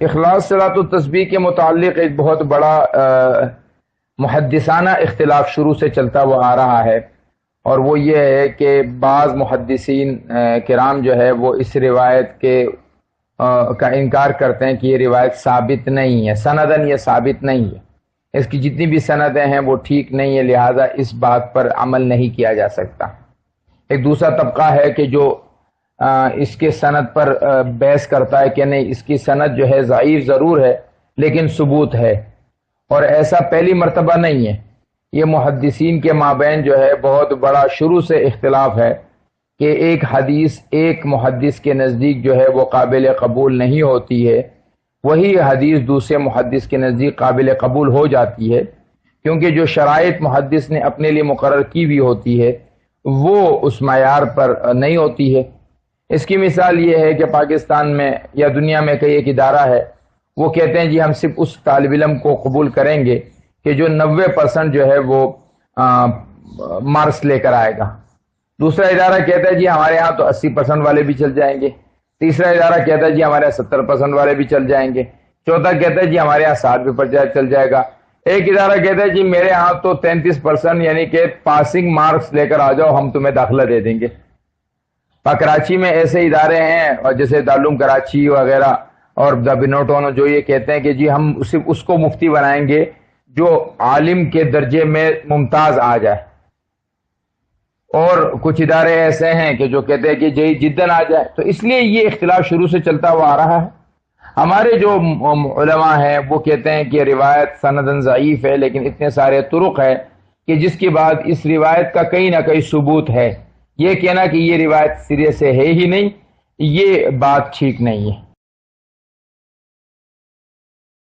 اخلاص صلاۃ التسبیح کے متعلق ایک بہت بڑا محدثانہ اختلاف شروع سے چلتا ہوا آ رہا ہے، اور وہ یہ ہے کہ بعض محدثین کرام جو ہے وہ اس روایت کا انکار کرتے ہیں کہ یہ روایت ثابت نہیں ہے، سندن یہ ثابت نہیں ہے، اس کی جتنی بھی سندیں ہیں وہ ٹھیک نہیں ہے، لہذا اس بات پر عمل نہیں کیا جا سکتا۔ ایک دوسرا طبقہ ہے کہ جو اس کے سند پر بحث کرتا ہے کہ نہیں، اس کی سند جو ہے ضعیف ضرور ہے لیکن ثبوت ہے، اور ایسا پہلی مرتبہ نہیں ہے۔ یہ محدثین کے مابین جو ہے بہت بڑا شروع سے اختلاف ہے کہ ایک حدیث ایک محدث کے نزدیک جو ہے وہ قابل قبول نہیں ہوتی ہے، وہی حدیث دوسرے محدث کے نزدیک قابل قبول ہو جاتی ہے، کیونکہ جو شرائط محدث نے اپنے لیے مقرر کی بھی ہوتی ہے وہ اس معیار پر نہیں ہوتی ہے۔ اس کی مثال یہ ہے کہ پاکستان میں یا دنیا میں کئی ایک ادارہ ہے، وہ کہتے ہیں جی ہم صرف اس طالب علم کو قبول کریں گے کہ جو 90% جو ہے وہ مارکس لے کر آئے گا۔ دوسرا ادارہ کہتا ہے جی ہمارے ہاں تو 80% والے بھی چل جائیں گے۔ تیسرا ادارہ کہتا ہے جی ہمارے یہاں 70% والے بھی چل جائیں گے۔ چوتھا کہتا ہے جی ہمارے یہاں 60% چل جائے گا۔ ایک ادارہ کہتا ہے جی میرے ہاں تو 33% یعنی کہ پاسنگ مارکس لے کر آ جاؤ، ہم تمہیں داخلہ دے دیں گے۔ کراچی میں ایسے ادارے ہیں، اور جیسے دارالعلوم کراچی وغیرہ اور دا بنوٹون، جو یہ کہتے ہیں کہ جی ہم صرف اس کو مفتی بنائیں گے جو عالم کے درجے میں ممتاز آ جائے، اور کچھ ادارے ایسے ہیں کہ جو کہتے ہیں کہ جی جدن آ جائے۔ تو اس لیے یہ اختلاف شروع سے چلتا ہوا آ رہا ہے۔ ہمارے جو علماء ہیں وہ کہتے ہیں کہ روایت سندن ضعیف ہے، لیکن اتنے سارے طرق ہے کہ جس کے بعد اس روایت کا کہیں نہ کہیں ثبوت ہے۔ یہ کہنا کہ یہ روایت سرے سے ہے ہی نہیں، یہ بات ٹھیک نہیں ہے۔